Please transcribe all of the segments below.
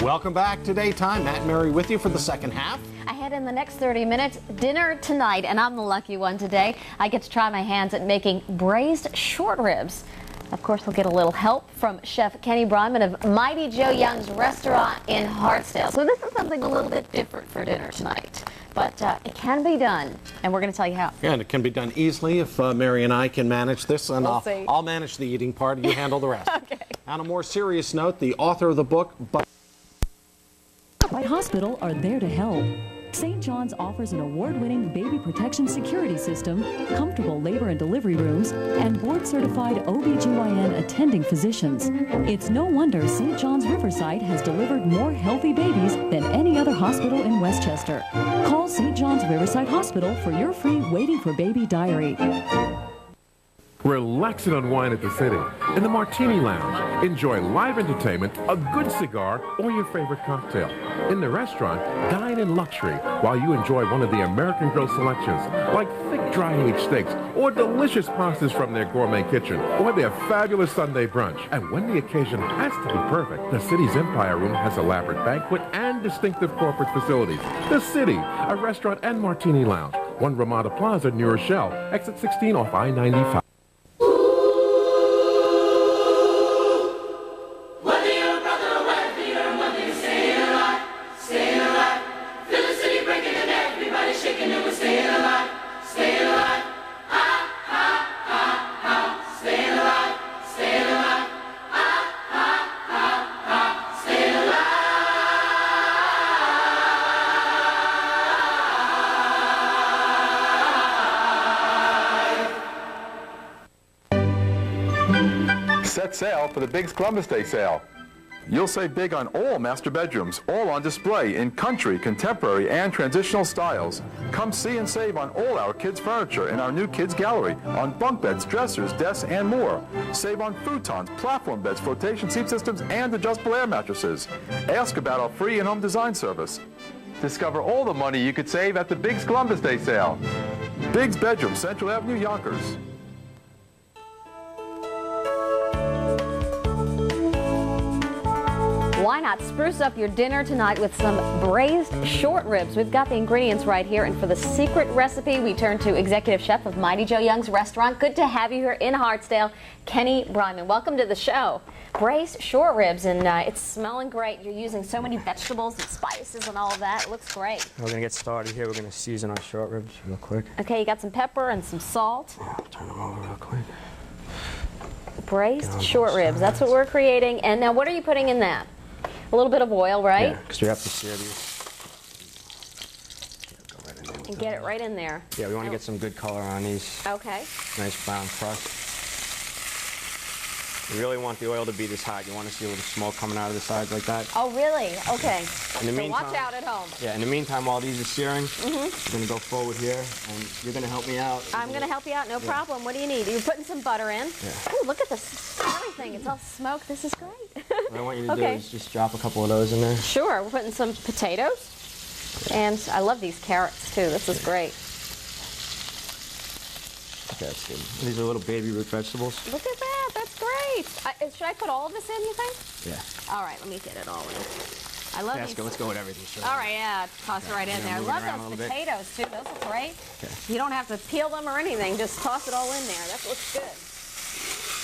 Welcome back to Daytime. Matt and Mary with you for the second half. Ahead in the next 30 minutes, dinner tonight, and I'm the lucky one today. I get to try my hands at making braised short ribs. Of course, we'll get a little help from Chef Kenny Bryman of Mighty Joe Young's restaurant in Hartsdale. So this is something a little bit different for dinner tonight, but it can be done, and we're going to tell you how. Yeah, and it can be done easily if Mary and I can manage this, and We'll see. I'll manage the eating part, you handle the rest. Okay. On a more serious note, the author of the book, White Hospital are there to help. St. John's offers an award-winning baby protection security system, comfortable labor and delivery rooms, and board-certified OBGYN attending physicians. It's no wonder St. John's Riverside has delivered more healthy babies than any other hospital in Westchester. Call St. John's Riverside Hospital for your free Waiting for Baby diary. Relax and unwind at the City in the Martini Lounge. Enjoy live entertainment, a good cigar, or your favorite cocktail. In the restaurant, dine in luxury while you enjoy one of the American Grill selections, like thick dry-aged steaks or delicious pastas from their gourmet kitchen or their fabulous Sunday brunch. And when the occasion has to be perfect, the City's Empire Room has elaborate banquet and distinctive corporate facilities. The City, a restaurant and Martini Lounge. 1 Ramada Plaza, New Rochelle, exit 16 off I-95. Set sail for the Biggs Columbus Day sale. You'll save big on all master bedrooms, all on display in country, contemporary, and transitional styles. Come see and save on all our kids' furniture in our new kids' gallery, on bunk beds, dressers, desks, and more. Save on futons, platform beds, flotation seat systems, and adjustable air mattresses. Ask about our free in-home design service. Discover all the money you could save at the Biggs Columbus Day sale. Biggs Bedroom, Central Avenue, Yonkers. Why not spruce up your dinner tonight with some braised short ribs? We've got the ingredients right here, and for the secret recipe, we turn to Executive Chef of Mighty Joe Young's restaurant. Good to have you here in Hartsdale, Kenny Bryman. Welcome to the show. Braised short ribs, and it's smelling great. You're using so many vegetables and spices and all of that. It looks great. We're going to get started here. We're going to season our short ribs real quick. Okay, you got some pepper and some salt. Yeah, turn them over real quick. Braised short ribs, that's what we're creating. And now what are you putting in that? A little bit of oil, right? Yeah, because we have to sear these. Go right in there And get it right in there. Yeah, we want to get some good color on these. Okay. Nice brown crust. You really want the oil to be this hot. You want to see a little smoke coming out of the sides like that. Oh, really? Okay. In the So meantime, watch out at home. Yeah, in the meantime, while these are searing, we're going to go forward here, and you're going to help me out. I'm going to help you out, no problem. What do you need? You're putting some butter in. Yeah. Ooh, look at this, everything. It's all smoked. This is great. What I want you to do is just drop a couple of those in there. Sure. We're putting some potatoes. And I love these carrots, too. This is great. Okay, that's good. These are little baby root vegetables. Look at that. That's great. Should I put all of this in, you think? Yeah. All right. Let me get it all in. I love these. Let's go with everything. Sure. All right, yeah, toss it right in there. I move it love around a those little bit. potatoes, too. Those look great. Okay. You don't have to peel them or anything. Just toss it all in there. That looks good.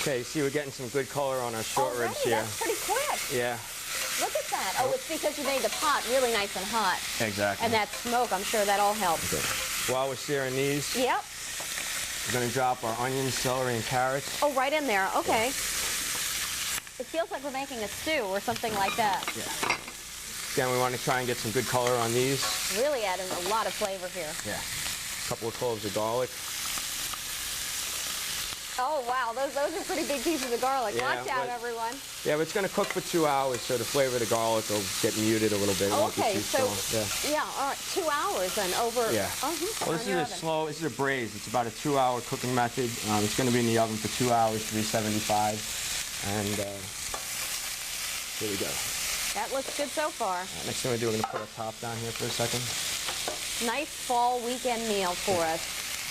Okay, see, we're getting some good color on our short Already? ribs here. That's pretty quick. Yeah. Look at that. Oh, it's because you made the pot really nice and hot. Exactly. And that smoke, I'm sure that all helps. Okay. While we're searing these, Yep. we're going to drop our onions, celery, and carrots. Oh, right in there. Okay. It feels like we're making a stew or something like that. Yeah. Again, we want to try and get some good color on these. Really adding a lot of flavor here. Yeah. A couple of cloves of garlic. Oh, wow. Those are pretty big pieces of garlic. Yeah, Watch out, everyone. Yeah, but it's going to cook for 2 hours, so the flavor of the garlic will get muted a little bit. It won't be Okay, too so, strong. yeah, all right, 2 hours then over. Yeah. Well, this is a braise. It's about a 2-hour cooking method. It's going to be in the oven for 2 hours, 375. And here we go. That looks good so far. Next thing we do, we're going to put our top down here for a second. Nice fall weekend meal for us.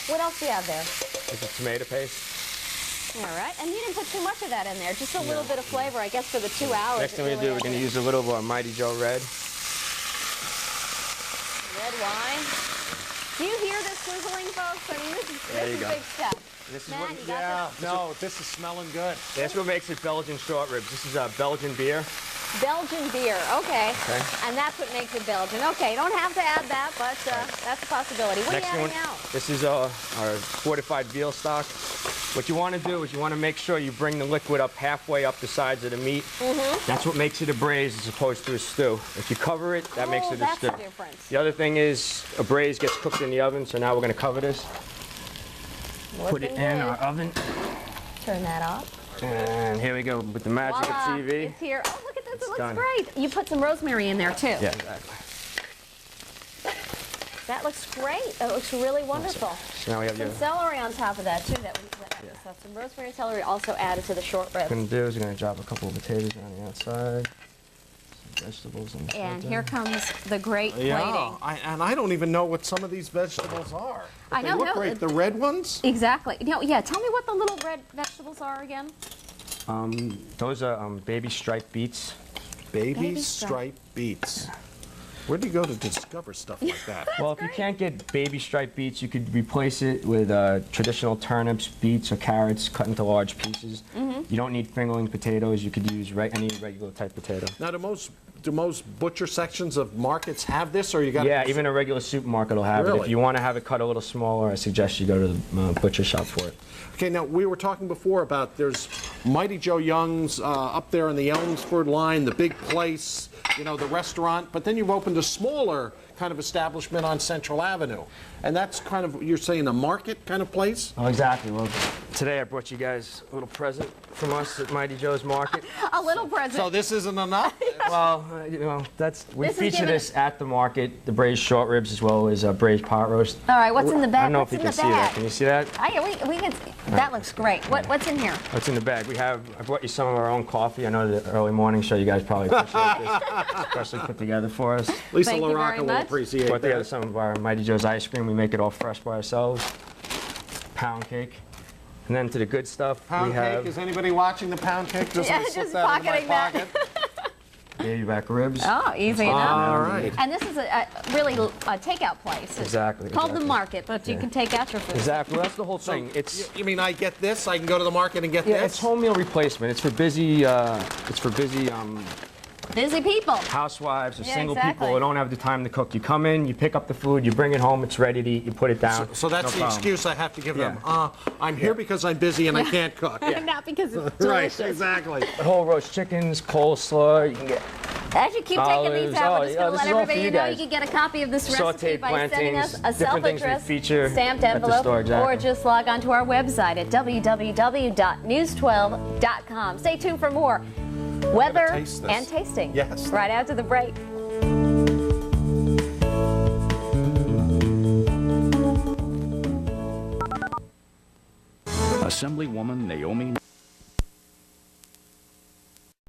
What else do you have there? This is tomato paste. All right, and you didn't put too much of that in there, just a little bit of flavor, I guess, for the 2 hours. Next thing we're going to do, we're going to use a little Mighty Joe Red. Red wine. Do you hear this sizzling, folks? I mean, this is a big step. This is Matt, what, you got this? No, this is smelling good. that's what makes it Belgian short ribs. This is Belgian beer. Belgian beer, okay. And that's what makes it Belgian. Okay, you don't have to add that, but that's a possibility. What Next are you one, adding now? this is our fortified veal stock. What you want to do is you want to make sure you bring the liquid up halfway up the sides of the meat. That's what makes it a braise as opposed to a stew. If you cover it, that makes it a that's stew. the difference. The other thing is a braise gets cooked in the oven, so now we're going to cover this. Put it in our oven. Turn that off. And here we go with the magic Voila, of TV. it's here. Oh, look at this. It looks done. great. You put some rosemary in there, too. Yeah, exactly. That looks great. That looks really wonderful. So now we have Some your... celery on top of that, too. So some rosemary and celery also added to the short ribs. What we're going to do is we're going to drop a couple of potatoes on the outside. Some vegetables. And here comes the great plating. Yeah, I don't even know what some of these vegetables are. But I know, they look no, great. The red ones? Exactly. You know, yeah, tell me what the little red vegetables are again. Those are baby striped beets. Baby stripe. striped beets. Where do you go to discover stuff like that? Well, if you can't get baby striped beets, you could replace it with traditional turnips, beets, or carrots cut into large pieces. You don't need fingerling potatoes. You could use any regular type potato. Now, do most butcher sections of markets have this, or you got? Yeah, even a regular supermarket will have it. Really? If you want to have it cut a little smaller, I suggest you go to the butcher shop for it. Okay, now we were talking before about there's Mighty Joe Young's up there in the Elmsford line, the big place, you know, the restaurant, but then you've opened a smaller kind of establishment on Central Avenue. And that's kind of, you're saying, a market kind of place? Oh, exactly. Well, today I brought you guys a little present from us at Mighty Joe's Market. A little present. So this isn't enough? Well, you know, we This is feature giving- this at the market, the braised short ribs as well as braised pot roast. All right, what's in the bag? I don't know What's if you in can the see that. bag? Can you see that? We can. That looks great. What's in here? What's in the bag? I brought you some of our own coffee. I know the early morning show you guys probably appreciate this, especially put together for us. Lisa Thank you very LaRocca will much. appreciate Put together that. some of our Mighty Joe's ice cream. We make it all fresh by ourselves. Pound cake. And then to the good stuff, Pound we have cake, is anybody watching the pound cake? Just Yeah, slip just that into my pocketing that. pocket. baby back ribs. Oh, easy enough. All right. And this is a really a takeout place. It's Exactly, called the exactly. Market, but you can take out your food. Exactly. Well, that's the whole thing. It's You mean I get this? I can go to the market and get yeah, this? it's home meal replacement. It's for busy. Busy people. Housewives or Yeah, single exactly. people who don't have the time to cook. You come in, you pick up the food, you bring it home, it's ready to eat, you put it down. So that's no the problem. excuse I have to give them. Yeah. I'm here because I'm busy and I can't cook. Not because it's Right, delicious. exactly. The whole roast chickens, coleslaw, you can get As you keep taking these Olives. out, Oh, we're just yeah, going to this let is all for everybody you know you guys. can get a copy of this recipe Sauteed by sending us plantains, a different things we self-addressed feature stamped at the envelope, store, exactly. or just log on to our website at www.news12.com. Stay tuned for more weather taste this. and tasting. Yes. Right after the break. Assemblywoman Naomi